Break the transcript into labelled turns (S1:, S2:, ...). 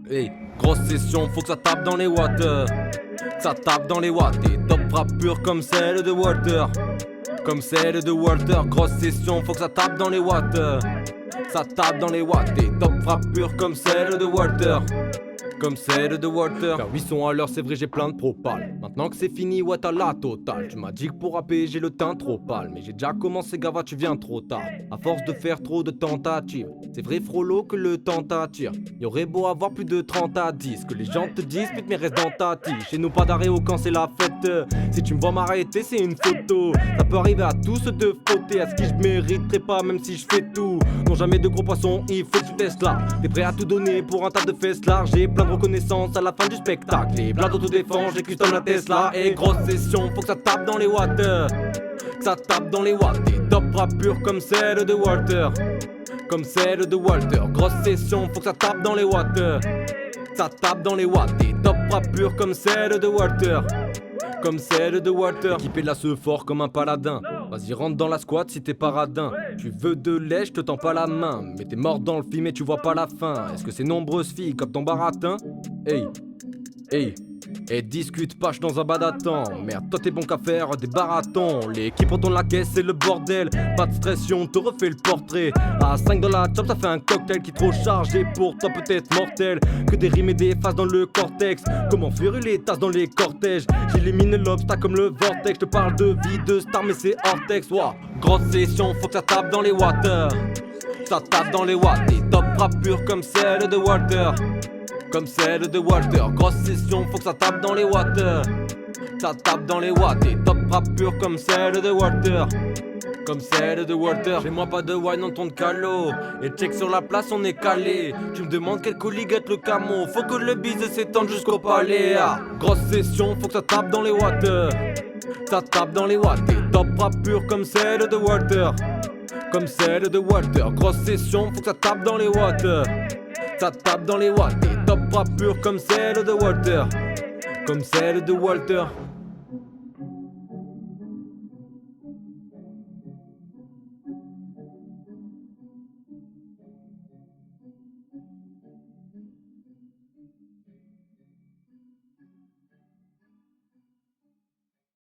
S1: Hey, grosse session, faut que ça tape dans les watts. Ça tape dans les watts. Et top frappe pure comme celle de Walter. Comme celle de Walter. Grosse session, faut que ça tape dans les watts. Ça tape dans les watts. Et top frappe pure comme celle de Walter. Comme celle de Walter. Car 800 à l'heure, c'est vrai, j'ai plein de propales. Maintenant que c'est fini, ouais, t'as la totale. Tu m'as dit que pour rapper, j'ai le teint trop pâle. Mais j'ai déjà commencé, gava, tu viens trop tard. À force de faire trop de tentatives, c'est vrai, frollo, que le temps t'attire. Y'aurait beau avoir plus de 30 à 10. Que les gens te disent, pute, mais reste dans ta tige. Chez nous, pas d'arrêt au camp, c'est la fête. Si tu me vois m'arrêter, c'est une photo. Ça peut arriver à tous de fauter. À ce qui je mériterais pas, même si je fais tout. Non, jamais de gros poissons, il faut que tu testes là. T'es prêt à tout donner pour un tas de fesses larges. J'ai plein de reconnaissance à la fin du spectacle. Les blagues d'autodéfense, j'ai custom la Tesla. Et grosse session, faut que ça tape dans les watts. Que ça tape dans les watts. Et top rap pure comme celle de Walter. Comme celle de Walter. Grosse session, faut que ça tape dans les watts. Ça tape dans les watts. Et top rap pure comme celle de Walter. Comme celle de Walter. Équipé là ce fort comme un paladin. Vas-y rentre dans la squat si t'es paradin. Tu veux de lait, je te tends pas la main. Mais t'es mort dans le film et tu vois pas la fin. Est-ce que ces nombreuses filles comme ton baratin? Hey, hey. Et discute pas, dans un badatant. Merde, toi t'es bon qu'à faire des baratons. L'équipe retourne la caisse, c'est le bordel. Pas de stress, on te refait le portrait. À 5 dans la chop, ça fait un cocktail qui est trop chargé pour toi, peut-être mortel. Que des rimes et des faces dans le cortex. Comment faire les tasses dans les cortèges. J'élimine l'obstacle comme le vortex. Je te parle de vie de star, mais c'est hors texte. Wow. Grosse session, faut que ça tape dans les watts. Ça tape dans les watts. Et top rap pure comme celle de Walter. Comme celle de Walter. Grosse session, faut que ça tape dans les watts. Ça tape dans les watts. Et top rap pure comme celle de Walter. Comme celle de Walter. Chez moi pas de wine dans ton calo. Et check sur la place, on est calé. Tu me demandes quel colis guette le camo. Faut que le bise s'étende jusqu'au palais. Ah. Grosse session, faut que ça tape dans les watts. Ça tape dans les watts. Et top rap pure comme celle de Walter. Comme celle de Walter. Grosse session, faut que ça tape dans les watts. Ça tape dans les watts. Et top rap pure comme celle de Walter. Comme celle de Walter.